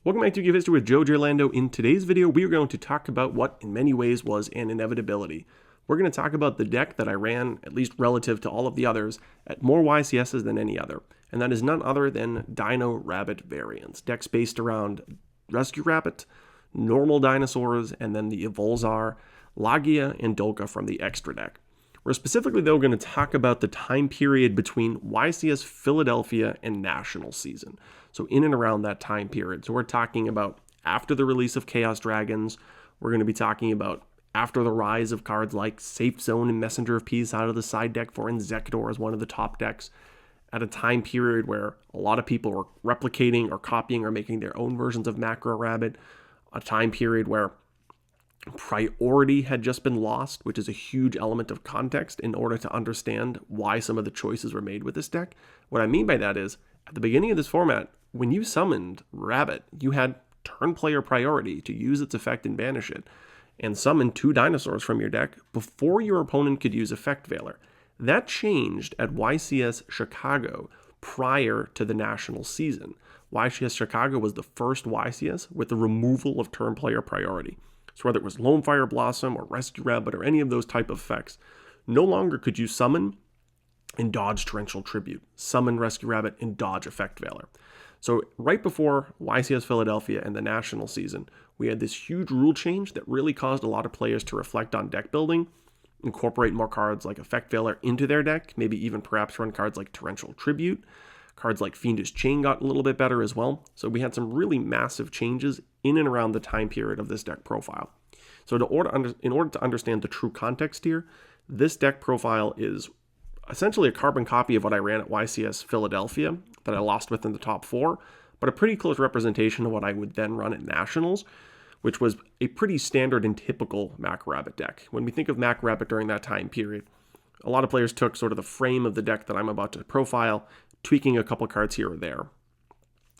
Welcome back to Give History with Giorlando. In today's video, we are going to talk about what in many ways was an inevitability. We're going to talk about the deck that I ran, at least relative to all of the others, at more YCSs than any other. And that is none other than Dino Rabbit variants. Decks based around Rescue Rabbit, normal dinosaurs, and then the Evolzar, Lagia, and Dolka from the extra deck. We're specifically, though, going to talk about the time period between YCS Philadelphia and National Season. So in and around that time period. So we're talking about after the release of Chaos Dragons. We're going to be talking about after the rise of cards like Safe Zone and Messenger of Peace out of the side deck for Inzektor as one of the top decks, at a time period where a lot of people were replicating or copying or making their own versions of Macro Rabbit, a time period where priority had just been lost, which is a huge element of context in order to understand why some of the choices were made with this deck. What I mean by that is, at the beginning of this format, when you summoned Rabbit, you had turn player priority to use its effect and banish it, and summon 2 dinosaurs from your deck before your opponent could use Effect Veiler. That changed at YCS Chicago prior to the national season. YCS Chicago was the first YCS with the removal of turn player priority. So whether it was Lone Fire Blossom or Rescue Rabbit or any of those type of effects, no longer could you summon and dodge Torrential Tribute, summon Rescue Rabbit, and dodge Effect Veiler. So right before YCS Philadelphia and the national season, we had this huge rule change that really caused a lot of players to reflect on deck building, incorporate more cards like Effect Veiler into their deck, maybe even perhaps run cards like Torrential Tribute. Cards like Fiendish Chain got a little bit better as well. So we had some really massive changes in and around the time period of this deck profile. So in order to understand the true context here, this deck profile is essentially a carbon copy of what I ran at YCS Philadelphia that I lost within the top 4, but a pretty close representation of what I would then run at Nationals, which was a pretty standard and typical Mac Rabbit deck. When we think of Mac Rabbit during that time period, a lot of players took sort of the frame of the deck that I'm about to profile, tweaking a couple cards here or there.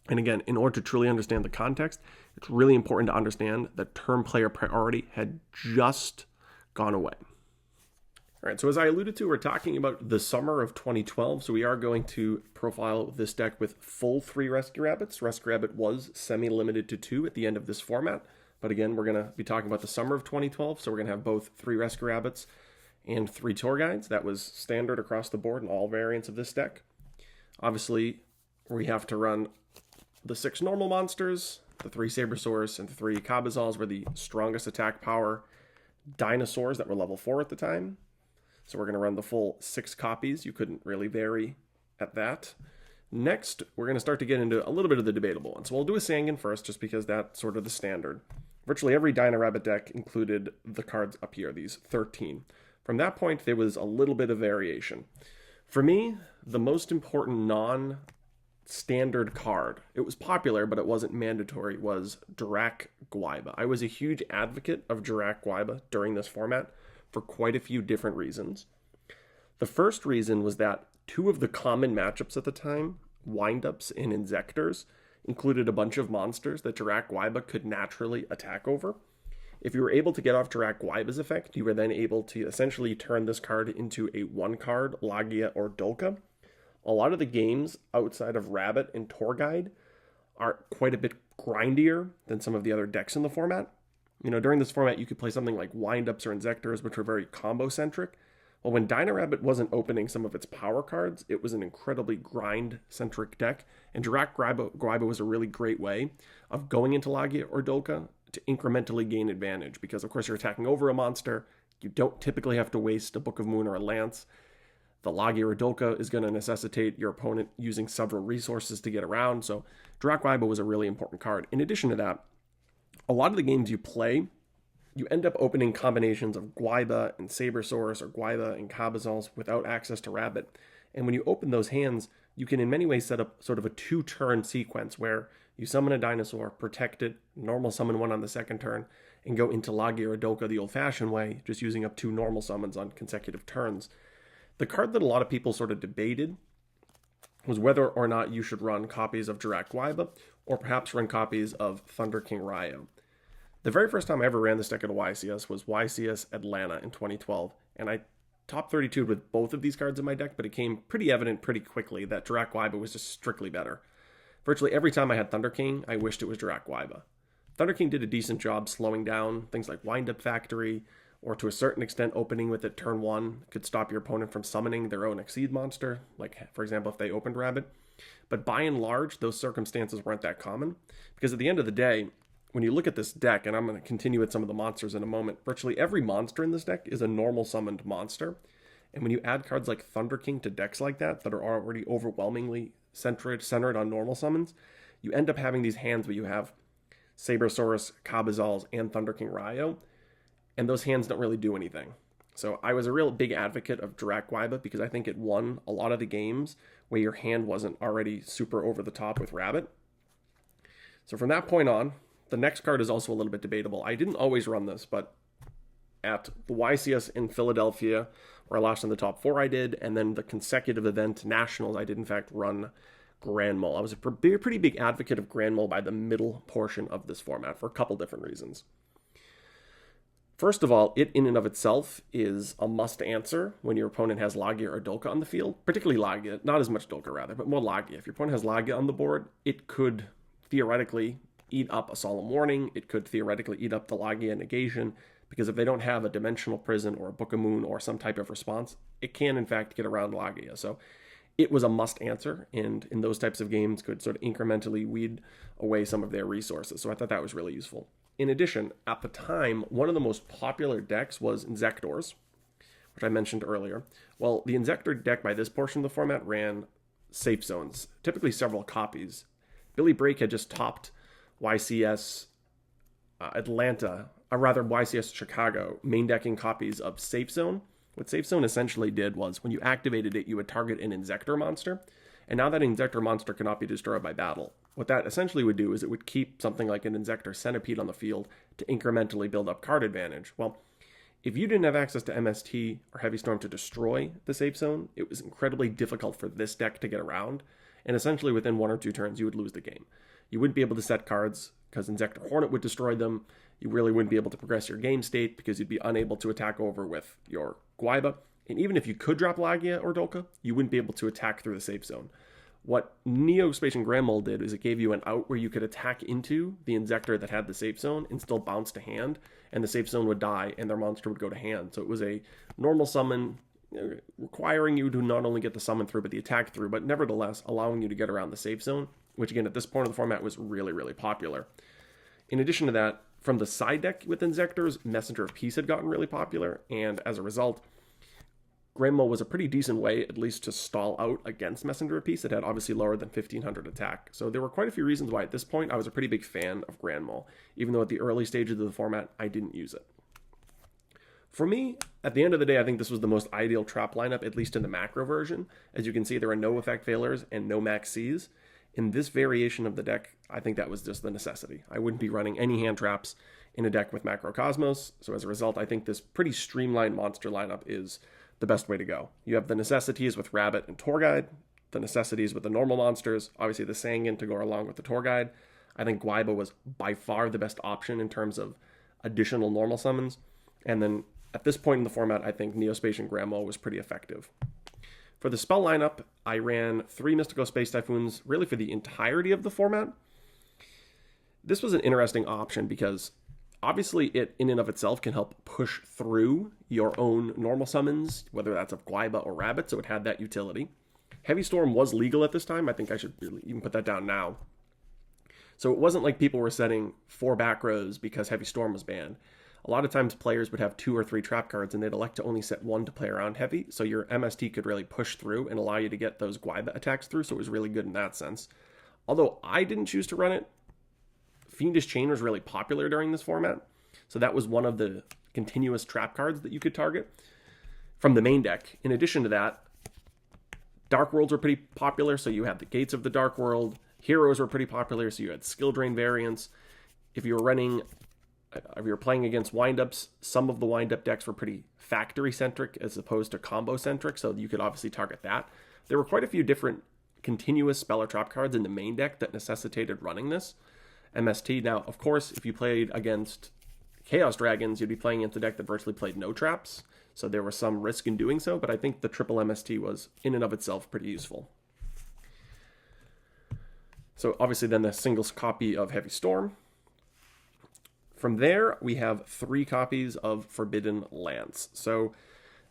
And again, in order to truly understand the context, it's really important to understand that turn player priority had just gone away. All right, so as I alluded to, we're talking about the summer of 2012, so we are going to profile this deck with full 3 Rescue Rabbits. Rescue Rabbit was semi-limited to 2 at the end of this format, but again, we're going to be talking about the summer of 2012, so we're going to have both 3 Rescue Rabbits and 3 Tour Guides. That was standard across the board in all variants of this deck. Obviously, we have to run the 6 normal monsters, the 3 Sabersaurs, and the 3 Cabazals were the strongest attack power dinosaurs that were level 4 at the time. So we're going to run the full 6 copies. You couldn't really vary at that. Next, we're going to start to get into a little bit of the debatable ones. So we'll do a Sangan first, just because that's sort of the standard. Virtually every Dino Rabbit deck included the cards up here, these 13. From that point, there was a little bit of variation. For me, the most important non-standard card, it was popular, but it wasn't mandatory, was Dirac Guaiba. I was a huge advocate of Dirac Guaiba during this format for quite a few different reasons. The first reason was that 2 of the common matchups at the time, Windups and Inzektors, included a bunch of monsters that Dirac Guaiba could naturally attack over. If you were able to get off Dirac Guaiba's effect, you were then able to essentially turn this card into a 1-card Lagia or Dolka. A lot of the games outside of Rabbit and Tour Guide are quite a bit grindier than some of the other decks in the format. You know, during this format, you could play something like Windups or Inzektors, which were very combo-centric. Well, when Dino Rabbit wasn't opening some of its power cards, it was an incredibly grind-centric deck, and Dirac Guaiba was a really great way of going into Lagia or Dolka to incrementally gain advantage, because of course you're attacking over a monster. You don't typically have to waste a Book of Moon or a Lance. The Lagia or Dolka is going to necessitate your opponent using several resources to get around, so Dirac Guaiba was a really important card. In addition to that, a lot of the games you play, you end up opening combinations of Guaiba and Sabersaurs or Guaiba and Cabazals without access to Rabbit. And when you open those hands, you can in many ways set up sort of a 2-turn sequence where you summon a dinosaur, protect it, normal summon one on the second turn, and go into Lagia or Dolka the old-fashioned way, just using up 2 normal summons on consecutive turns. The card that a lot of people sort of debated was whether or not you should run copies of Dirac Guaiba or perhaps run copies of Thunder King Ryo. The very first time I ever ran this deck at a YCS was YCS Atlanta in 2012, and I top 32 with both of these cards in my deck, but it came pretty evident pretty quickly that Dirac Guaiba was just strictly better. Virtually every time I had Thunder King, I wished it was Guaiba. Thunder King did a decent job slowing down things like Wind Up Factory, or to a certain extent opening with it turn 1 could stop your opponent from summoning their own Exceed monster, like for example if they opened Rabbit. But by and large, those circumstances weren't that common, because at the end of the day, when you look at this deck, and I'm going to continue with some of the monsters in a moment, virtually every monster in this deck is a normal summoned monster. And when you add cards like Thunder King to decks like that are already overwhelmingly centered on normal summons, you end up having these hands where you have Sabersaurus, Cabazals, and Thunder King Ryo, and those hands don't really do anything. So I was a real big advocate of Guaiba because I think it won a lot of the games where your hand wasn't already super over the top with Rabbit. So from that point on, the next card is also a little bit debatable. I didn't always run this, but at the YCS in Philadelphia, where I lost in the top 4, I did, and then the consecutive event Nationals, I did in fact run Grand Mole. I was a pretty big advocate of Grand Mole by the middle portion of this format for a couple different reasons. First of all, it in and of itself is a must answer when your opponent has Lagia or Dolka on the field, particularly Lagia, not as much Dolka rather, but more Lagia. If your opponent has Lagia on the board, it could theoretically eat up a Solemn Warning, it could theoretically eat up the Lagia negation, because if they don't have a Dimensional Prison or a Book of Moon or some type of response, it can in fact get around Lagia. So it was a must answer, and in those types of games could sort of incrementally weed away some of their resources. So I thought that was really useful. In addition, at the time, one of the most popular decks was Inzektors, which I mentioned earlier. Well, the Inzektor deck by this portion of the format ran safe zones, typically several copies. Billy Brake had just topped YCS YCS Chicago main decking copies of Safe Zone. What Safe Zone essentially did was when you activated it, you would target an Inzektor monster. And now that Inzektor monster cannot be destroyed by battle, what that essentially would do is it would keep something like an Inzektor Centipede on the field to incrementally build up card advantage. Well, if you didn't have access to MST or Heavy Storm to destroy the Safe Zone, it was incredibly difficult for this deck to get around. And essentially within 1 or 2 turns, you would lose the game. You wouldn't be able to set cards because Inzektor Hornet would destroy them. You really wouldn't be able to progress your game state because you'd be unable to attack over with your Guaiba. And even if you could drop Lagia or Dolka, you wouldn't be able to attack through the safe zone. What Neo-Spacian Grand Mole did is it gave you an out where you could attack into the Inzektor that had the safe zone and still bounce to hand, and the safe zone would die and their monster would go to hand. So it was a normal summon requiring you to not only get the summon through but the attack through, but nevertheless allowing you to get around the safe zone, which again at this point of the format was really, really popular. In addition to that, from the side deck with Inzektors, Messenger of Peace had gotten really popular, and as a result, Grand Mole was a pretty decent way, at least to stall out against Messenger of Peace. It had obviously lower than 1500 attack. So there were quite a few reasons why at this point I was a pretty big fan of Grand Mole, even though at the early stages of the format I didn't use it. For me, at the end of the day, I think this was the most ideal trap lineup, at least in the macro version. As you can see, there are no effect failures and no max Cs. In this variation of the deck, I think that was just the necessity. I wouldn't be running any hand traps in a deck with Macro Cosmos, so as a result, I think this pretty streamlined monster lineup is the best way to go. You have the necessities with Rabbit and Tour Guide, the necessities with the normal monsters, obviously the Sanguine to go along with the Tour Guide. I think Guaiba was by far the best option in terms of additional normal summons, and then at this point in the format, I think Neo-Spacian Grand Mole was pretty effective. For the spell lineup, I ran 3 Mystical Space Typhoons really for the entirety of the format. This was an interesting option because obviously it in and of itself can help push through your own normal summons, whether that's of Guaiba or Rabbit, so it had that utility. Heavy Storm was legal at this time. I think I should really even put that down now. So it wasn't like people were setting 4 back rows because Heavy Storm was banned. A lot of times players would have 2 or 3 trap cards and they'd elect to only set 1 to play around Heavy, so your MST could really push through and allow you to get those Guaiba attacks through, so it was really good in that sense. Although I didn't choose to run it, Fiendish Chain was really popular during this format, so that was one of the continuous trap cards that you could target from the main deck. In addition to that, Dark Worlds were pretty popular, so you had the Gates of the Dark World. Heroes were pretty popular, so you had skill drain variants. If you were playing against windups, some of the windup decks were pretty factory-centric as opposed to combo-centric, so you could obviously target that. There were quite a few different continuous spell or trap cards in the main deck that necessitated running this MST. Now, of course, if you played against Chaos Dragons, you'd be playing against a deck that virtually played no traps, so there was some risk in doing so, but I think the triple MST was, in and of itself, pretty useful. So obviously then the single copy of Heavy Storm. From there, we have 3 copies of Forbidden Lance. So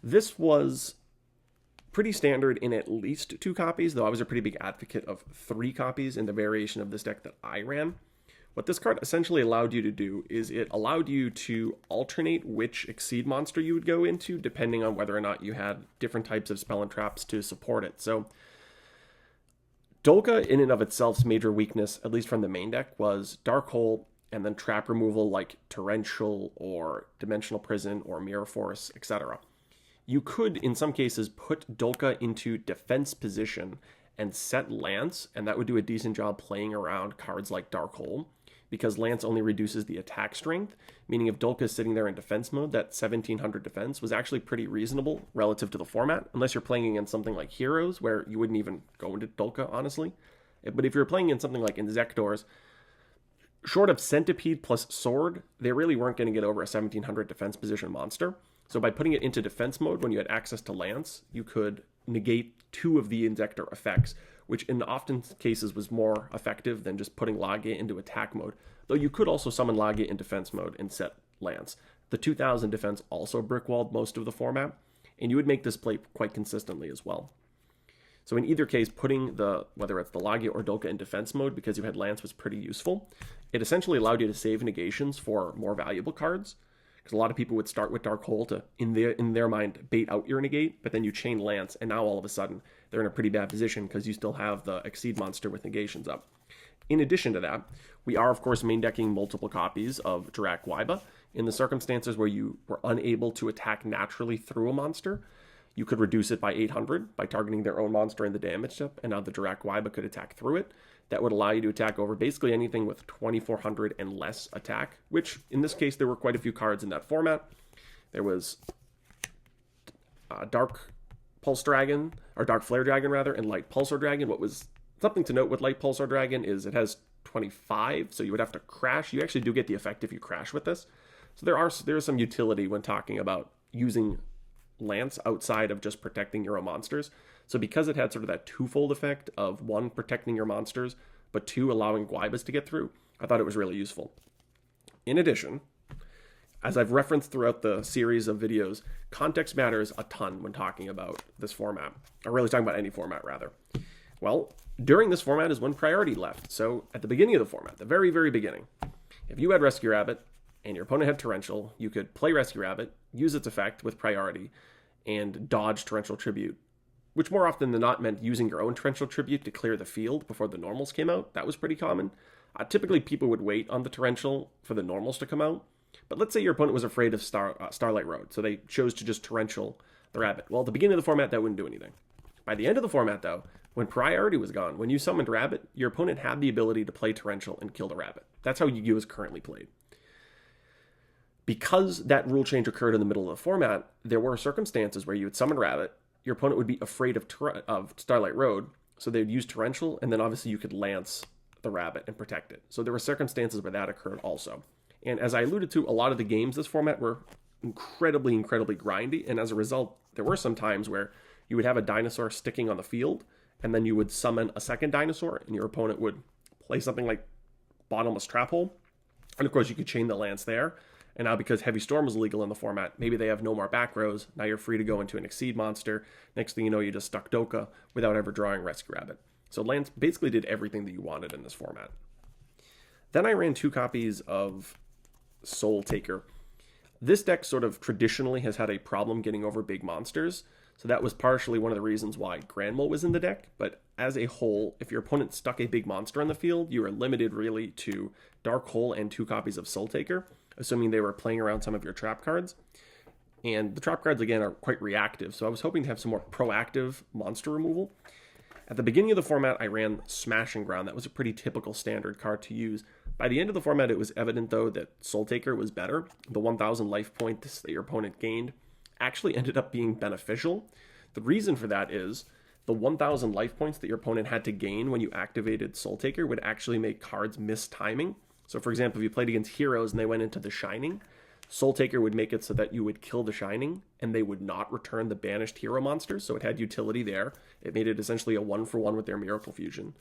this was pretty standard in at least 2 copies, though I was a pretty big advocate of 3 copies in the variation of this deck that I ran. What this card essentially allowed you to do is it allowed you to alternate which Exceed monster you would go into, depending on whether or not you had different types of spell and traps to support it. So Dolka, in and of itself's major weakness, at least from the main deck, was Dark Hole and then trap removal like Torrential or Dimensional Prison or Mirror Force, etc. You could, in some cases, put Dolka into defense position and set Lance, and that would do a decent job playing around cards like Dark Hole, because Lance only reduces the attack strength, meaning if Dolka is sitting there in defense mode, that 1700 defense was actually pretty reasonable relative to the format, unless you're playing against something like Heroes, where you wouldn't even go into Dolka, honestly. But if you're playing in something like Inzektors, short of Centipede plus Sword, they really weren't going to get over a 1700 defense position monster. So by putting it into defense mode when you had access to Lance, you could negate 2 of the Inzektor effects, which in often cases was more effective than just putting Lage into attack mode. Though you could also summon Lage in defense mode and set Lance. The 2000 defense also brickwalled most of the format, and you would make this play quite consistently as well. So in either case, putting whether it's the Lage or Dolka in defense mode because you had Lance was pretty useful. It essentially allowed you to save negations for more valuable cards, because a lot of people would start with Dark Hole to, in their mind, bait out your negate, but then you chain Lance, and now all of a sudden they're in a pretty bad position because you still have the Exceed monster with negations up. In addition to that, we are of course main decking multiple copies of Dirac Guaiba. In the circumstances where you were unable to attack naturally through a monster, you could reduce it by 800 by targeting their own monster in the damage step, and now the Dirac Guaiba could attack through it. That would allow you to attack over basically anything with 2400 and less attack, which in this case there were quite a few cards in that format. There was Dark Pulse Dragon, or Dark Flare Dragon rather, and Light Pulsar Dragon. What was something to note with Light Pulsar Dragon is it has 25, so you would have to crash. You actually do get the effect if you crash with this. So there is some utility when talking about using Lance outside of just protecting your own monsters. So because it had sort of that twofold effect of 1, protecting your monsters, but 2, allowing Guaibas to get through, I thought it was really useful. In addition, as I've referenced throughout the series of videos, context matters a ton when talking about this format, or really talking about any format rather. Well, during this format is when priority left. So at the beginning of the format, the very, very beginning, if you had Rescue Rabbit and your opponent had Torrential, you could play Rescue Rabbit, use its effect with priority, and dodge Torrential Tribute, which more often than not meant using your own Torrential Tribute to clear the field before the normals came out. That was pretty common. Typically, people would wait on the Torrential for the normals to come out. But let's say your opponent was afraid of Starlight Road, so they chose to just Torrential the Rabbit. Well, at the beginning of the format, that wouldn't do anything. By the end of the format, though, when priority was gone, when you summoned Rabbit, your opponent had the ability to play Torrential and kill the Rabbit. That's how Yu-Gi-Oh! Is currently played. Because that rule change occurred in the middle of the format, there were circumstances where you would summon Rabbit, your opponent would be afraid of Starlight Road, so they would use Torrential, and then obviously you could Lance the Rabbit and protect it. So there were circumstances where that occurred also. And as I alluded to, a lot of the games this format were incredibly, incredibly grindy, and as a result, there were some times where you would have a dinosaur sticking on the field, and then you would summon a second dinosaur, and your opponent would play something like Bottomless Trap Hole, and of course you could chain the Lance there. And now because Heavy Storm was legal in the format, maybe they have no more back rows. Now you're free to go into an Exceed monster. Next thing you know, you just stuck Dolka without ever drawing Rescue Rabbit. So Lance basically did everything that you wanted in this format. Then I ran 2 copies of Soul Taker. This deck sort of traditionally has had a problem getting over big monsters. So that was partially one of the reasons why Granmole was in the deck. But as a whole, if your opponent stuck a big monster on the field, you were limited really to Dark Hole and 2 copies of Soul Taker, assuming they were playing around some of your trap cards. And the trap cards, again, are quite reactive, so I was hoping to have some more proactive monster removal. At the beginning of the format, I ran Smashing Ground. That was a pretty typical standard card to use. By the end of the format, it was evident, though, that Soul Taker was better. The 1,000 life points that your opponent gained actually ended up being beneficial. The reason for that is the 1,000 life points that your opponent had to gain when you activated Soul Taker would actually make cards miss timing. So for example, if you played against Heroes and they went into the Shining, Soul Taker would make it so that you would kill the Shining and they would not return the banished hero monsters, so it had utility there. It made it essentially a 1-for-1 with their Miracle Fusion.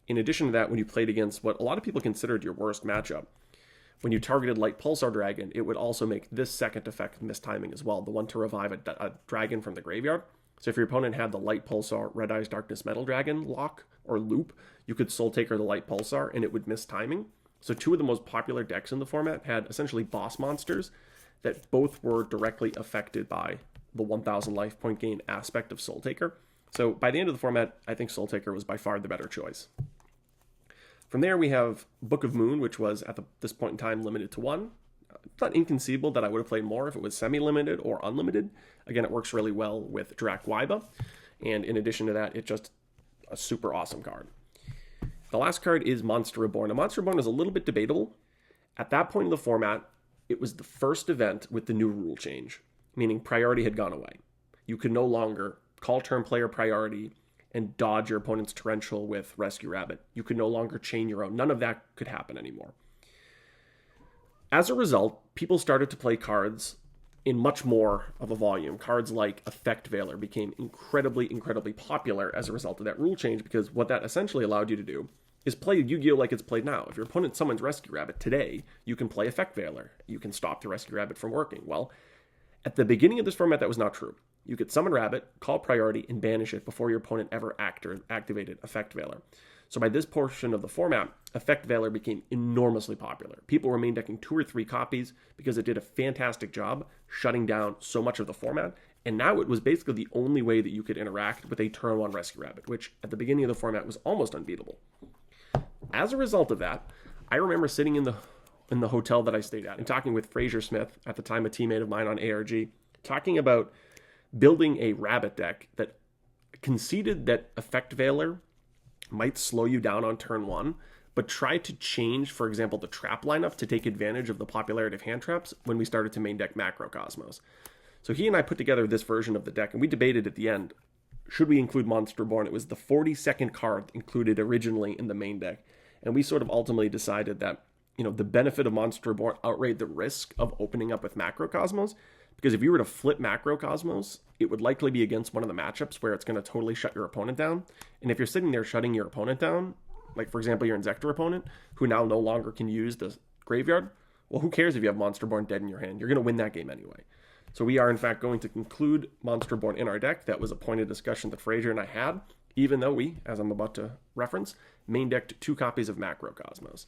In addition to that, when you played against what a lot of people considered your worst matchup, when you targeted Light Pulsar Dragon, it would also make this second effect mistiming as well, the one to revive a dragon from the graveyard. So if your opponent had the Light Pulsar Red Eyes Darkness Metal Dragon lock or loop, you could Soul Taker the Light Pulsar and it would miss timing. So two of the most popular decks in the format had essentially boss monsters that both were directly affected by the 1000 life point gain aspect of Soul Taker. So by the end of the format, I think Soul Taker was by far the better choice. From there, we have Book of Moon, which was at this point in time limited to 1. It's not inconceivable that I would have played more if it was semi-limited or unlimited. Again, it works really well with Guaiba. And in addition to that, it's just a super awesome card. The last card is Monster Reborn. Now, Monster Reborn is a little bit debatable. At that point in the format, it was the first event with the new rule change, meaning priority had gone away. You could no longer call turn player priority and dodge your opponent's torrential with Rescue Rabbit. You could no longer chain your own. None of that could happen anymore. As a result, people started to play cards in much more of a volume. Cards like Effect Veiler became incredibly, incredibly popular as a result of that rule change, because what that essentially allowed you to do is play Yu-Gi-Oh! Like it's played now. If your opponent summons Rescue Rabbit today, you can play Effect Veiler. You can stop the Rescue Rabbit from working. Well, at the beginning of this format, that was not true. You could summon Rabbit, call priority, and banish it before your opponent ever activated Effect Veiler. So by this portion of the format, Effect Veiler became enormously popular. People were main decking 2 or 3 copies because it did a fantastic job shutting down so much of the format. And now it was basically the only way that you could interact with a turn 1 Rescue Rabbit, which at the beginning of the format was almost unbeatable. As a result of that, I remember sitting in the hotel that I stayed at and talking with Fraser Smith, at the time a teammate of mine on ARG, talking about building a Rabbit deck that conceded that Effect Veiler might slow you down on turn 1, but try to change, for example, the trap lineup to take advantage of the popularity of hand traps when we started to main deck Macrocosmos. So he and I put together this version of the deck, and we debated at the end, should we include Monster Reborn? It was the 42nd card included originally in the main deck, and we sort of ultimately decided that, the benefit of Monster Reborn outweighed the risk of opening up with Macrocosmos, because if you were to flip Macrocosmos, it would likely be against one of the matchups where it's going to totally shut your opponent down. And if you're sitting there shutting your opponent down, like for example your Inzektor opponent, who now no longer can use the graveyard, well, who cares if you have Monster Reborn dead in your hand? You're going to win that game anyway. So we are in fact going to conclude Monster Reborn in our deck. That was a point of discussion that Fraser and I had, even though we, as I'm about to reference, main decked 2 copies of Macrocosmos.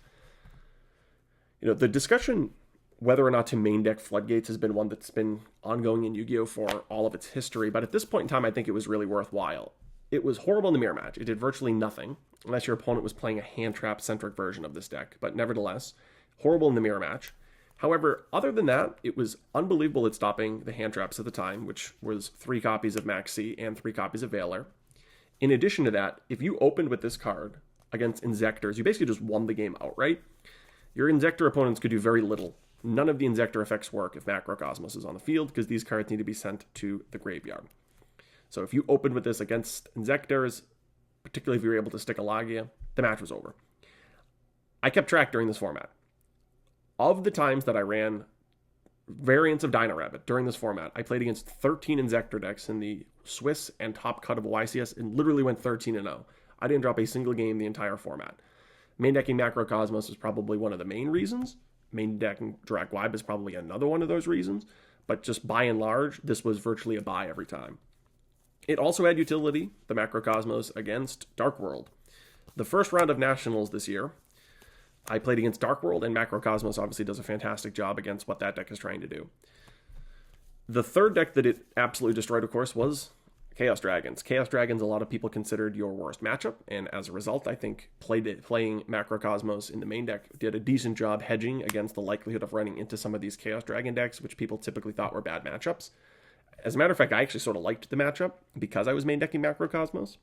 The discussion whether or not to main deck Floodgates has been one that's been ongoing in Yu-Gi-Oh! For all of its history, but at this point in time, I think it was really worthwhile. It was horrible in the mirror match. It did virtually nothing, unless your opponent was playing a hand trap-centric version of this deck, but nevertheless, horrible in the mirror match. However, other than that, it was unbelievable at stopping the hand traps at the time, which was 3 copies of Maxi and 3 copies of Veiler. In addition to that, if you opened with this card against Inzektors, you basically just won the game outright. Your Inzektor opponents could do very little. None of the Inzektor effects work if Macrocosmos is on the field, because these cards need to be sent to the graveyard. So if you opened with this against Inzektors, particularly if you were able to stick a Lagia, the match was over. I kept track during this format. Of the times that I ran variants of Dino Rabbit during this format, I played against 13 Inzektor decks in the Swiss and top cut of YCS and literally went 13-0. I didn't drop a single game the entire format. Main decking Macrocosmos is probably one of the main reasons. Main decking Guaiba is probably another one of those reasons. But just by and large, this was virtually a buy every time. It also had utility, the Macrocosmos against Dark World. The first round of Nationals this year, I played against Dark World, and Macrocosmos obviously does a fantastic job against what that deck is trying to do. The third deck that it absolutely destroyed, of course, was Chaos Dragons. Chaos Dragons, a lot of people considered your worst matchup, and as a result, I think playing Macrocosmos in the main deck did a decent job hedging against the likelihood of running into some of these Chaos Dragon decks, which people typically thought were bad matchups. As a matter of fact, I actually sort of liked the matchup because I was main decking Macrocosmos.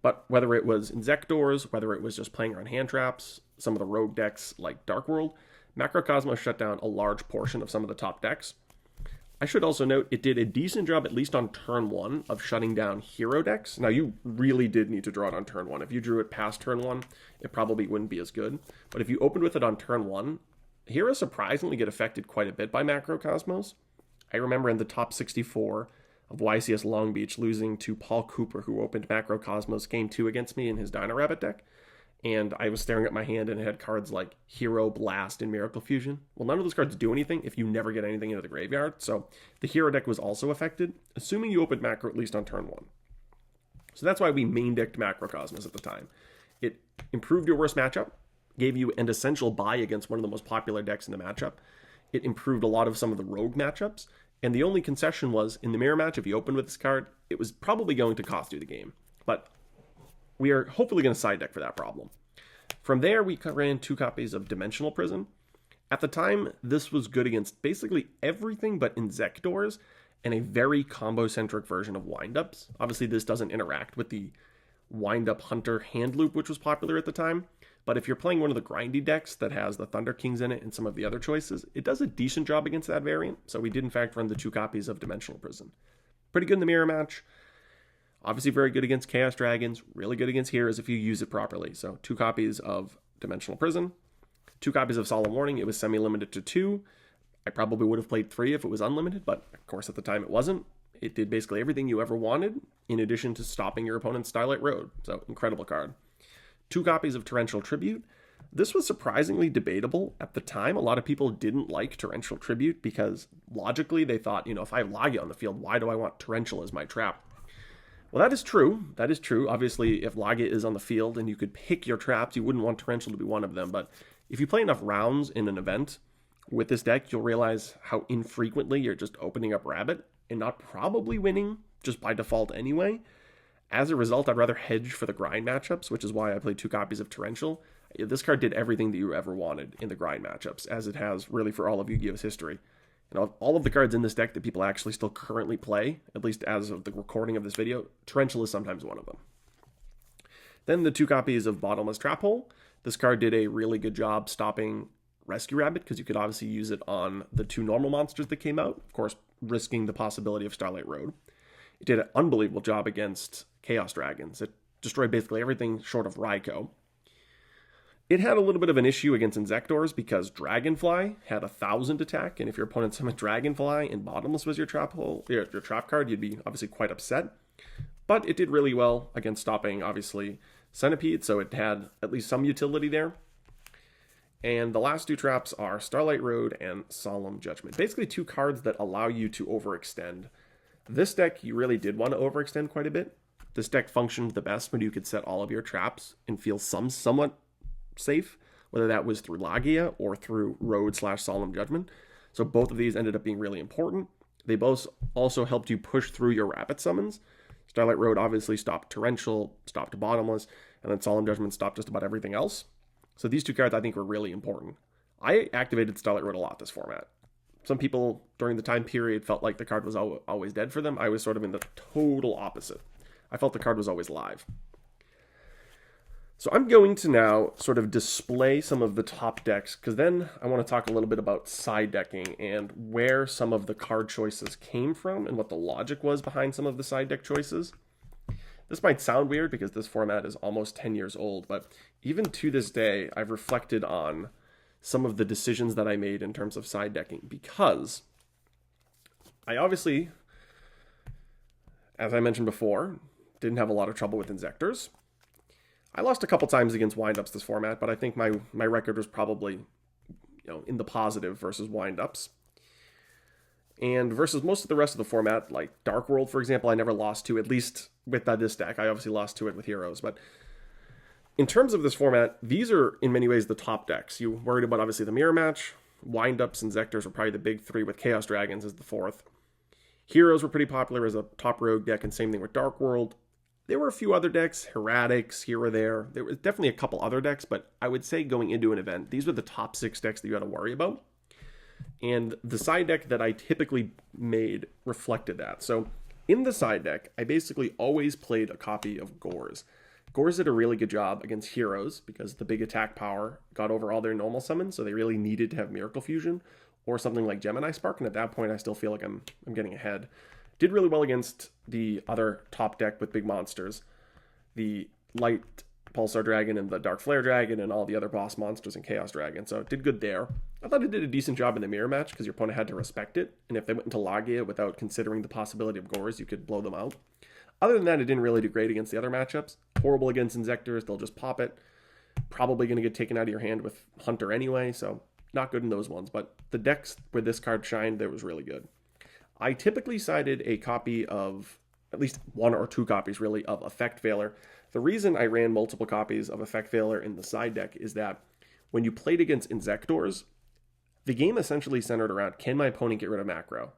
But whether it was Inzektors, whether it was just playing around hand traps, some of the rogue decks like Dark World, Macrocosmos shut down a large portion of some of the top decks. I should also note it did a decent job, at least on turn 1, of shutting down hero decks. Now, you really did need to draw it on turn 1. If you drew it past turn 1, it probably wouldn't be as good. But if you opened with it on turn 1, heroes surprisingly get affected quite a bit by Macrocosmos. I remember in the top 64 of YCS Long Beach losing to Paul Cooper, who opened Macrocosmos Game 2 against me in his Dino Rabbit deck. and I was staring at my hand and it had cards like Hero, Blast, and Miracle Fusion. Well, none of those cards do anything if you never get anything into the graveyard, so the Hero deck was also affected, assuming you opened Macro at least on turn 1. So that's why we main decked Macrocosmos at the time. It improved your worst matchup, gave you an essential buy against one of the most popular decks in the matchup. It improved a lot of some of the rogue matchups, and the only concession was, in the mirror match, if you opened with this card, it was probably going to cost you the game. But we are hopefully going to side deck for that problem. From there, we ran 2 copies of Dimensional Prison. At the time, this was good against basically everything but Inzektors and a very combo-centric version of windups. Obviously, this doesn't interact with the windup Hunter hand loop, which was popular at the time. But if you're playing one of the grindy decks that has the Thunder Kings in it and some of the other choices, it does a decent job against that variant. So we did, in fact, run the 2 copies of Dimensional Prison. Pretty good in the mirror match. Obviously very good against Chaos Dragons, really good against Heroes if you use it properly. So 2 copies of Dimensional Prison, 2 copies of Solemn Warning. It was semi-limited to 2. I probably would have played 3 if it was unlimited, but of course at the time it wasn't. It did basically everything you ever wanted, in addition to stopping your opponent's Starlight Road. So incredible card. 2 copies of Torrential Tribute. This was surprisingly debatable at the time. A lot of people didn't like Torrential Tribute because logically they thought, if I have Lagia on the field, why do I want Torrential as my trap? Well, that is true. That is true. Obviously, if Lagia is on the field and you could pick your traps, you wouldn't want Torrential to be one of them. But if you play enough rounds in an event with this deck, you'll realize how infrequently you're just opening up Rabbit and not probably winning just by default anyway. As a result, I'd rather hedge for the grind matchups, which is why I played 2 copies of Torrential. This card did everything that you ever wanted in the grind matchups, as it has really for all of Yu-Gi-Oh's history. All of the cards in this deck that people actually still currently play, at least as of the recording of this video, Torrential is sometimes one of them. Then the 2 copies of Bottomless Trap Hole. This card did a really good job stopping Rescue Rabbit, because you could obviously use it on the 2 normal monsters that came out, of course, risking the possibility of Starlight Road. It did an unbelievable job against Chaos Dragons. It destroyed basically everything short of Raikou. It had a little bit of an issue against Inzektors because Dragonfly had 1,000 attack, and if your opponent summoned Dragonfly and Bottomless was your trap card, you'd be obviously quite upset. But it did really well against stopping, obviously, Centipede, so it had at least some utility there. And the last 2 traps are Starlight Road and Solemn Judgment. Basically 2 cards that allow you to overextend. This deck, you really did want to overextend quite a bit. This deck functioned the best when you could set all of your traps and feel somewhat safe, whether that was through Lagia or through Road/Solemn Judgment. So both of these ended up being really important. They both also helped you push through your Rabbit summons. Starlight Road obviously stopped Torrential, stopped Bottomless, and then Solemn Judgment stopped just about everything else. So these 2 cards I think were really important. I activated Starlight Road a lot this format. Some people during the time period felt like the card was always dead for them. I was sort of in the total opposite. I felt the card was always live. So I'm going to now sort of display some of the top decks, because then I want to talk a little bit about side decking and where some of the card choices came from and what the logic was behind some of the side deck choices. This might sound weird because this format is almost 10 years old, but even to this day, I've reflected on some of the decisions that I made in terms of side decking, because I obviously, as I mentioned before, didn't have a lot of trouble with Inzektors. I lost a couple times against windups this format, but I think my record was probably, in the positive versus windups. And versus most of the rest of the format, like Dark World, for example, I never lost to, at least with this deck. I obviously lost to it with Heroes, but in terms of this format, these are in many ways the top decks. You worried about obviously the mirror match, windups, Inzektors were probably the big 3 with Chaos Dragons as the 4th. Heroes were pretty popular as a top rogue deck, and same thing with Dark World. There were a few other decks, Heretics here or there. There was definitely a couple other decks, but I would say going into an event, these were the top 6 decks that you had to worry about. And the side deck that I typically made reflected that. So in the side deck, I basically always played a copy of Gores. Gores did a really good job against Heroes because the big attack power got over all their normal summons, so they really needed to have Miracle Fusion or something like Gemini Spark, and at that point I still feel like I'm getting ahead. Did really well against the other top deck with big monsters, the Light Pulsar Dragon and the Dark Flare Dragon and all the other boss monsters and Chaos Dragon, so it did good there. I thought it did a decent job in the mirror match because your opponent had to respect it, and if they went into Lagia without considering the possibility of Gores, you could blow them out. Other than that, it didn't really do great against the other matchups. Horrible against Inzektors, they'll just pop it. Probably going to get taken out of your hand with Hunter anyway, so not good in those ones. But the decks where this card shined, that was really good. I typically sided a copy of, at least one or two copies really, of Effect Veiler. The reason I ran multiple copies of Effect Veiler in the side deck is that when you played against Inzektors, the game essentially centered around, can my opponent get rid of macro?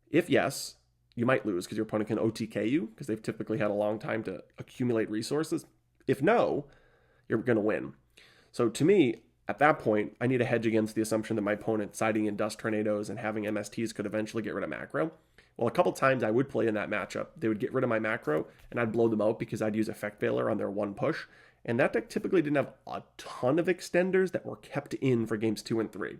If yes, you might lose because your opponent can OTK you because they've typically had a long time to accumulate resources. If no, you're going to win. So to me, at that point, I need a hedge against the assumption that my opponent siding in Dust Tornadoes and having MSTs could eventually get rid of macro. Well, a couple times I would play in that matchup. They would get rid of my macro, and I'd blow them out because I'd use Effect Veiler on their one push. And that deck typically didn't have a ton of extenders that were kept in for games 2 and 3.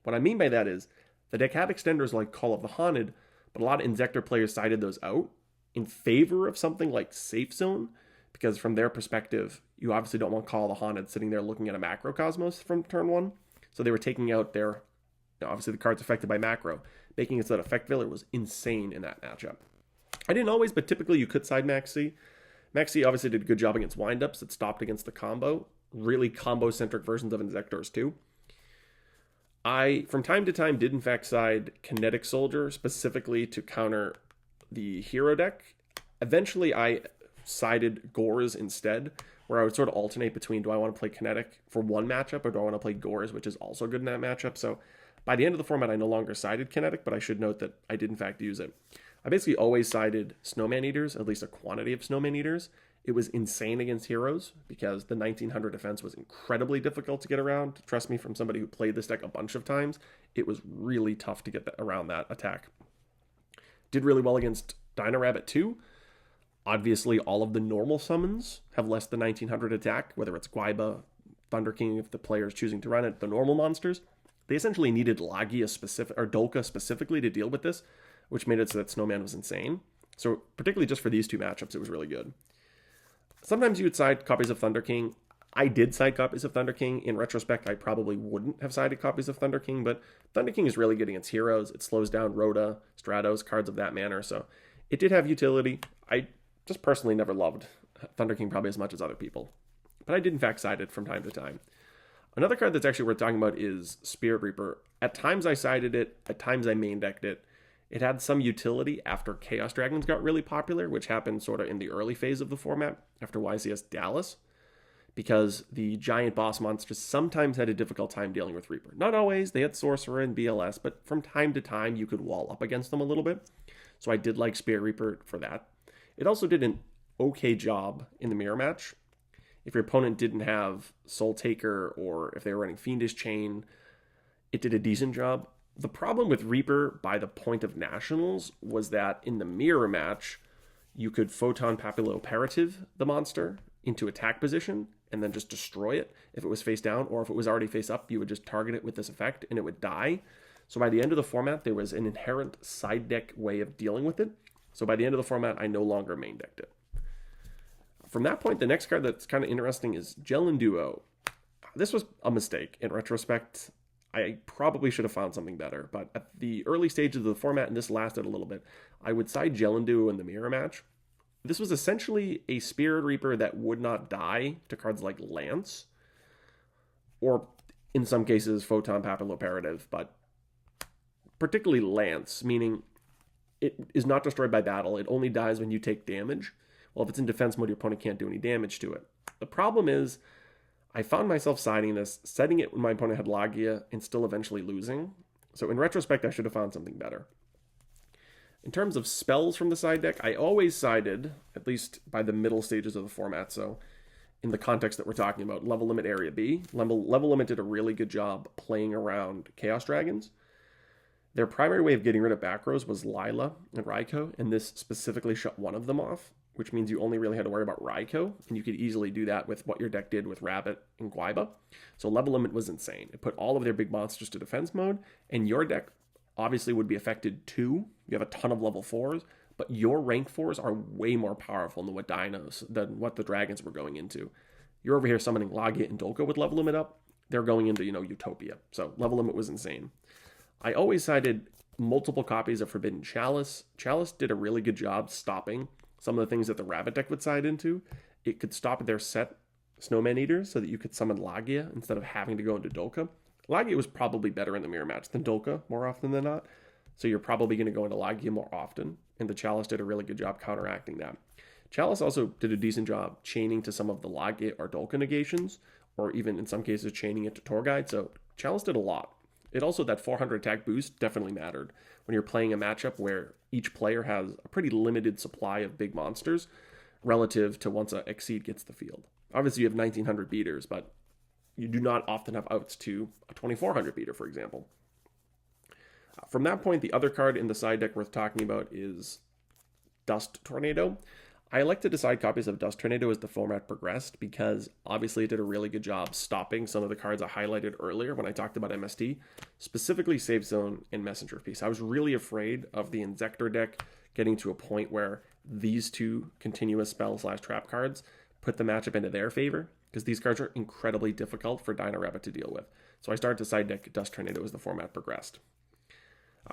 What I mean by that is, the deck had extenders like Call of the Haunted, but a lot of Inzektor players sided those out in favor of something like Safe Zone, because from their perspective, you obviously don't want Call of the Haunted sitting there looking at a Macrocosmos from turn 1. So they were taking out their, obviously the cards affected by macro, making it so that Effect Veiler was insane in that matchup. I didn't always, but typically you could side Maxi. Maxi obviously did a good job against windups. It stopped against the combo. Really combo-centric versions of Inzektors too. I, from time to time, did in fact side Kinetic Soldier, specifically to counter the hero deck. Eventually, I sided Gores instead, where I would sort of alternate between, do I want to play Kinetic for one matchup, or do I want to play Gores, which is also good in that matchup. So by the end of the format, I no longer sided Kinetic, but I should note that I did in fact use it. I basically always sided Snowman Eaters, at least a quantity of Snowman Eaters. It was insane against heroes because the 1900 defense was incredibly difficult to get around. Trust me, from somebody who played this deck a bunch of times, it was really tough to get around that attack. Did really well against Dino Rabbit too. Obviously, all of the normal summons have less than 1900 attack, whether it's Guaiba, Thunder King, if the player is choosing to run it, the normal monsters. They essentially needed Lagia specific or Dolka specifically to deal with this, which made it so that Snowman was insane. So particularly just for these two matchups, it was really good. Sometimes you would side copies of Thunder King. I did side copies of Thunder King. In retrospect, I probably wouldn't have sided copies of Thunder King, but Thunder King is really good against heroes. It slows down Rhoda, Stratos, cards of that manner, so it did have utility. I just personally never loved Thunder King probably as much as other people, but I did in fact side it from time to time. Another card that's actually worth talking about is Spirit Reaper. At times I sided it, at times I main decked it. It had some utility after Chaos Dragons got really popular, which happened sort of in the early phase of the format after YCS Dallas, because the giant boss monsters sometimes had a difficult time dealing with Reaper. Not always, they had Sorcerer and BLS, but from time to time you could wall up against them a little bit. So I did like Spirit Reaper for that. It also did an okay job in the mirror match. If your opponent didn't have Soul Taker or if they were running Fiendish Chain, it did a decent job. The problem with Reaper by the point of Nationals was that in the mirror match, you could Photon Papilloperative the monster into attack position and then just destroy it if it was face down, or if it was already face up, you would just target it with this effect and it would die. So by the end of the format, there was an inherent side deck way of dealing with it. So by the end of the format, I no longer main decked it. From that point, the next card that's kind of interesting is Giorlando. This was a mistake. In retrospect, I probably should have found something better, but at the early stages of the format, and this lasted a little bit, I would side Giorlando in the mirror match. This was essentially a Spirit Reaper that would not die to cards like Lance, or in some cases Photon Papilloperative, but particularly Lance, meaning it is not destroyed by battle. It only dies when you take damage. Well, if it's in defense mode, your opponent can't do any damage to it. The problem is, I found myself siding this, setting it when my opponent had Lagia, and still eventually losing. So in retrospect, I should have found something better. In terms of spells from the side deck, I always sided, at least by the middle stages of the format, so in the context that we're talking about, Level Limit Area B. Level Limit did a really good job playing around Chaos Dragons. Their primary way of getting rid of back rows was Lila and Raikou, and this specifically shut one of them off, which means you only really had to worry about Raikou, and you could easily do that with what your deck did with Rabbit and Guaiba. So Level Limit was insane. It put all of their big monsters to defense mode, and your deck obviously would be affected too. You have a ton of level 4s, but your rank 4s are way more powerful than what the dragons were going into. You're over here summoning Lagia and Dolka with Level Limit up. They're going into, Utopia. So Level Limit was insane. I always sided multiple copies of Forbidden Chalice. Chalice did a really good job stopping some of the things that the Rabbit deck would side into. It could stop their set Snowman Eaters so that you could summon Lagia instead of having to go into Dolka. Lagia was probably better in the mirror match than Dolka more often than not, so you're probably going to go into Lagia more often, and the Chalice did a really good job counteracting that. Chalice also did a decent job chaining to some of the Lagia or Dolka negations, or even in some cases chaining it to Tour Guide, so Chalice did a lot. It also, that 400 attack boost definitely mattered when you're playing a matchup where each player has a pretty limited supply of big monsters relative to once a Exceed gets the field. Obviously, you have 1900 beaters, but you do not often have outs to a 2400 beater, for example. From that point, the other card in the side deck worth talking about is Dust Tornado. I elected to side copies of Dust Tornado as the format progressed because obviously it did a really good job stopping some of the cards I highlighted earlier when I talked about MST, specifically Save Zone and Messenger of Peace. I was really afraid of the Inzektor deck getting to a point where these two continuous spell/trap cards put the matchup into their favor, because these cards are incredibly difficult for Dino Rabbit to deal with. So I started to side deck Dust Tornado as the format progressed.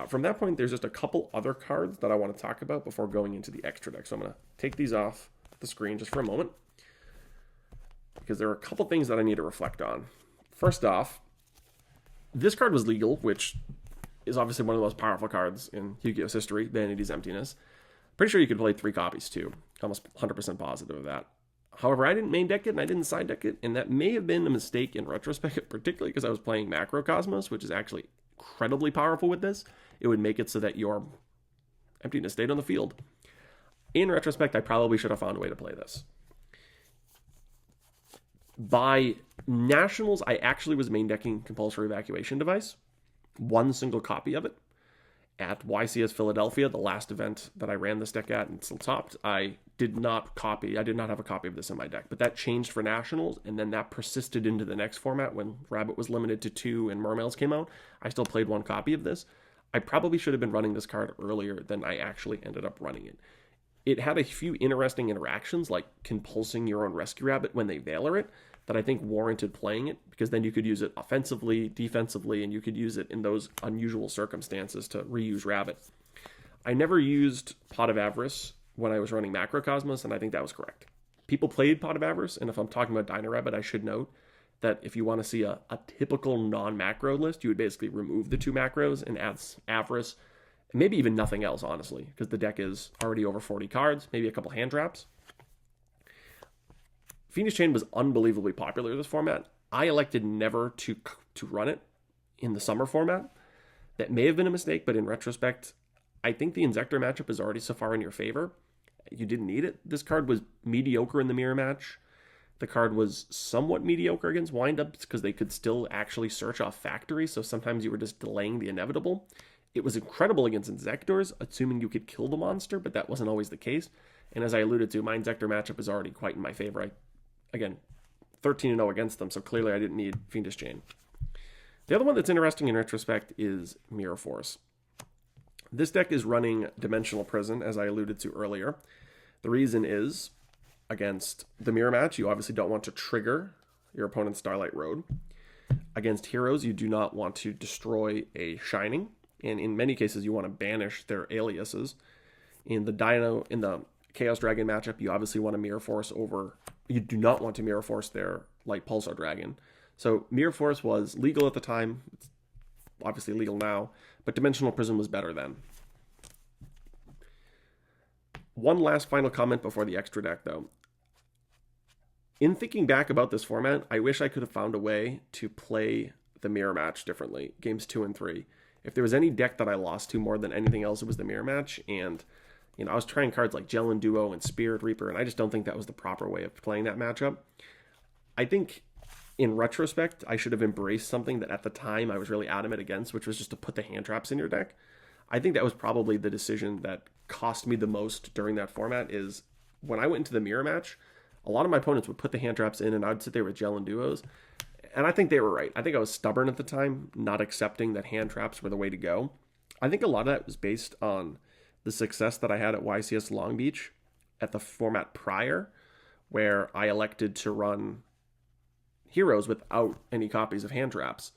From that point, there's just a couple other cards that I want to talk about before going into the extra deck. So I'm going to take these off the screen just for a moment, because there are a couple things that I need to reflect on. First off, this card was legal, which is obviously one of the most powerful cards in Yu-Gi-Oh's history, Vanity's Emptiness. Pretty sure you could play 3 copies too. Almost 100% positive of that. However, I didn't main deck it and I didn't side deck it, and that may have been a mistake in retrospect, particularly because I was playing Macrocosmos, which is actually incredibly powerful with this. It would make it so that your Emptiness stayed on the field. In retrospect, I probably should have found a way to play this. By Nationals, I actually was main decking Compulsory Evacuation Device, 1 single copy of it. At YCS Philadelphia, the last event that I ran this deck at and still topped, I did not have a copy of this in my deck, but that changed for Nationals, and then that persisted into the next format when Rabbit was limited to 2 and Mermails came out. I still played 1 copy of this. I probably should have been running this card earlier than I actually ended up running it. It had a few interesting interactions, like compulsing your own Rescue Rabbit when they Valor it, that I think warranted playing it, because then you could use it offensively, defensively, and you could use it in those unusual circumstances to reuse Rabbit. I never used Pot of Avarice when I was running Macrocosmos, and I think that was correct. People played Pot of Avarice, and if I'm talking about Dino Rabbit, I should note that if you want to see a typical non-macro list, you would basically remove the 2 macros and add Avarice, and maybe even nothing else, honestly, because the deck is already over 40 cards, maybe a couple hand traps. Phoenix Chain was unbelievably popular in this format. I elected never to run it in the summer format. That may have been a mistake, but in retrospect, I think the Inzektor matchup is already so far in your favor. You didn't need it. This card was mediocre in the mirror match. The card was somewhat mediocre against windups because they could still actually search off Factory, so sometimes you were just delaying the inevitable. It was incredible against Inzektors, assuming you could kill the monster, but that wasn't always the case. And as I alluded to, my Inzektor matchup is already quite in my favor. Again, 13-0 against them, so clearly I didn't need Fiendish Chain. The other one that's interesting in retrospect is Mirror Force. This deck is running Dimensional Prison, as I alluded to earlier. The reason is, against the mirror match, you obviously don't want to trigger your opponent's Starlight Road. Against heroes, you do not want to destroy a Shining, and in many cases, you want to banish their aliases. In the Chaos Dragon matchup, you obviously want to Mirror Force over. You do not want to Mirror Force their Light Pulsar Dragon. So Mirror Force was legal at the time. It's obviously legal now, but Dimensional Prison was better then. One last final comment before the extra deck, though. In thinking back about this format, I wish I could have found a way to play the mirror match differently, games 2 and 3. If there was any deck that I lost to more than anything else, it was the mirror match, and I was trying cards like Gel Duo and Spirit Reaper, and I just don't think that was the proper way of playing that matchup. I think, in retrospect, I should have embraced something that at the time I was really adamant against, which was just to put the hand traps in your deck. I think that was probably the decision that cost me the most during that format, is when I went into the mirror match, a lot of my opponents would put the hand traps in, and I'd sit there with Gel and Duos, and I think they were right. I think I was stubborn at the time, not accepting that hand traps were the way to go. I think a lot of that was based on the success that I had at YCS Long Beach at the format prior, where I elected to run heroes without any copies of hand traps.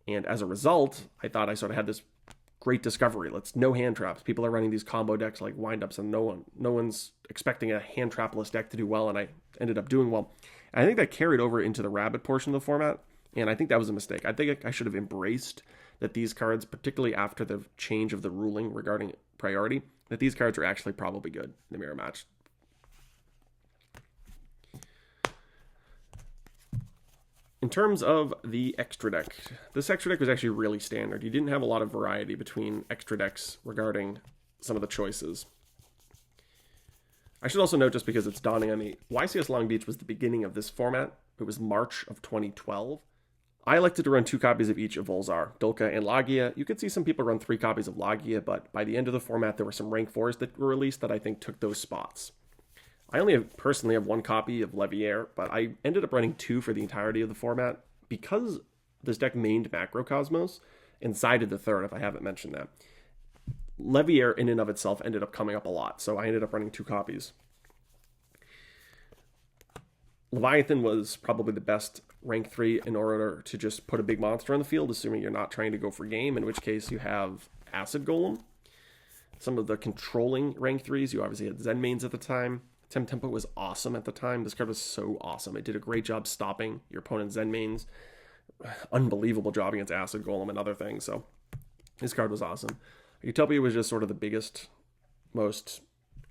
And as a result, I thought I sort of had this great discovery. No hand traps. People are running these combo decks like windups, and no one's expecting a hand trapless deck to do well, and I ended up doing well. And I think that carried over into the Rabbit portion of the format, and I think that was a mistake. I think I should have embraced that these cards, particularly after the change of the ruling regarding priority, that these cards are actually probably good in the mirror match. In terms of the extra deck, this extra deck was actually really standard. You didn't have a lot of variety between extra decks regarding some of the choices. I should also note, just because it's dawning on me, YCS Long Beach was the beginning of this format. It was March of 2012. I elected to run 2 copies of each of Volzar, Dolka, and Lagia. You could see some people run 3 copies of Lagia, but by the end of the format, there were some rank 4s that were released that I think took those spots. I only personally have 1 copy of Leviair, but I ended up running 2 for the entirety of the format because this deck mained Macrocosmos and sided the 3rd, if I haven't mentioned that. Leviair in and of itself ended up coming up a lot, so I ended up running 2 copies. Leviathan was probably the best rank 3 in order to just put a big monster on the field, assuming you're not trying to go for game, in which case you have Acid Golem. Some of the controlling rank 3s, you obviously had Zen mains at the time. Tempo was awesome at the time. This card was so awesome. It did a great job stopping your opponent's Zen mains. Unbelievable job against Acid Golem and other things. So this card was awesome. Utopia was just sort of the biggest, most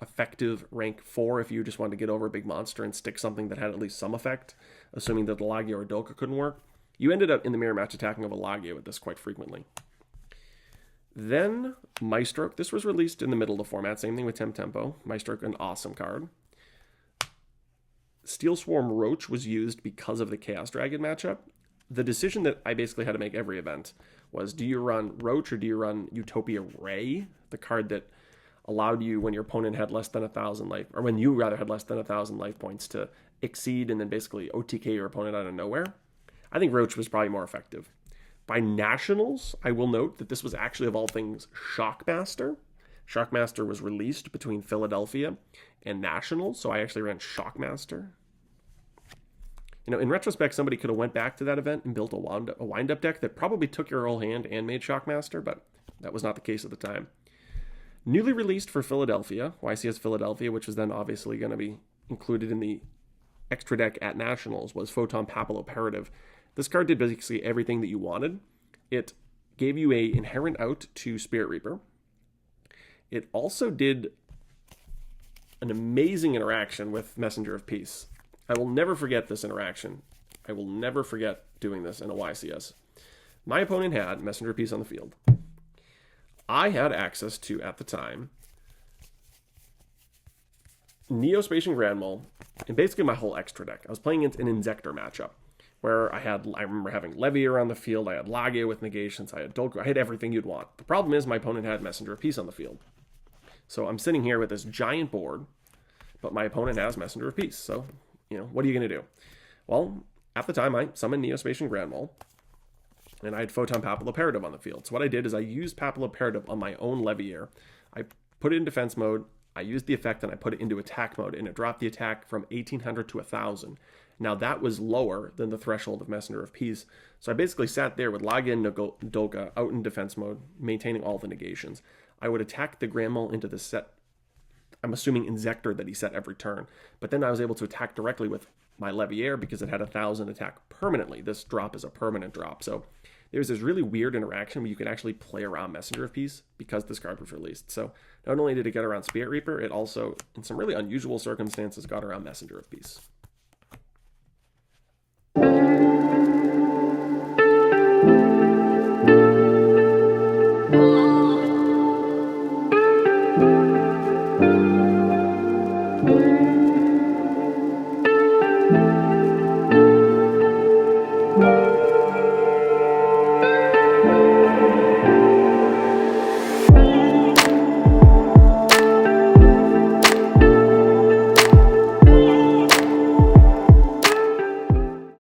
effective rank 4 if you just wanted to get over a big monster and stick something that had at least some effect, assuming that the Lagia or Dolka couldn't work. You ended up in the mirror match attacking of a Lagia with this quite frequently. Then Maestro. This was released in the middle of the format. Same thing with Tempo. Maestro, an awesome card. Steel Swarm Roach was used because of the Chaos Dragon matchup. The decision that I basically had to make every event was, do you run Roach or do you run Utopia Ray, the card that allowed you, when your opponent had less than 1,000 life, or when you rather had less than 1,000 life points, to exceed and then basically OTK your opponent out of nowhere? I think Roach was probably more effective. By Nationals, I will note that this was actually, of all things, Shockmaster. Shockmaster was released between Philadelphia and Nationals, so I actually ran Shockmaster. You know, in retrospect, somebody could have went back to that event and built a wind-up deck that probably took your whole hand and made Shockmaster, but that was not the case at the time. Newly released for Philadelphia, YCS Philadelphia, which was then obviously going to be included in the extra deck at Nationals, was Photon Papilloperative. This card did basically everything that you wanted. It gave you a inherent out to Spirit Reaper. It also did an amazing interaction with Messenger of Peace. I will never forget this interaction. I will never forget doing this in a YCS. My opponent had Messenger of Peace on the field. I had access to, at the time, Neo-Spacian Grand Mole, and basically my whole extra deck. I was playing an Inzektor matchup, where I remember having Leviair on the field, I had Lagia with negations, I had Dolka, I had everything you'd want. The problem is my opponent had Messenger of Peace on the field. So I'm sitting here with this giant board, but my opponent has Messenger of Peace. So, you know, what are you going to do? Well, at the time, I summoned Neo-Spacian Grand Mole, and I had Photon Papilloperative on the field. So what I did is I used Papilloperative on my own Leviair. I put it in defense mode, I used the effect, and I put it into attack mode, and it dropped the attack from 1,800 to 1,000. Now, that was lower than the threshold of Messenger of Peace. So I basically sat there with Lagia and Dolka out in defense mode, maintaining all the negations. I would attack the Grand Mole into the set, I'm assuming Inzektor, that he set every turn. But then I was able to attack directly with my Leviair because it had 1,000 attack permanently. This drop is a permanent drop. So there's this really weird interaction where you can actually play around Messenger of Peace because this card was released. So not only did it get around Spirit Reaper, it also, in some really unusual circumstances, got around Messenger of Peace.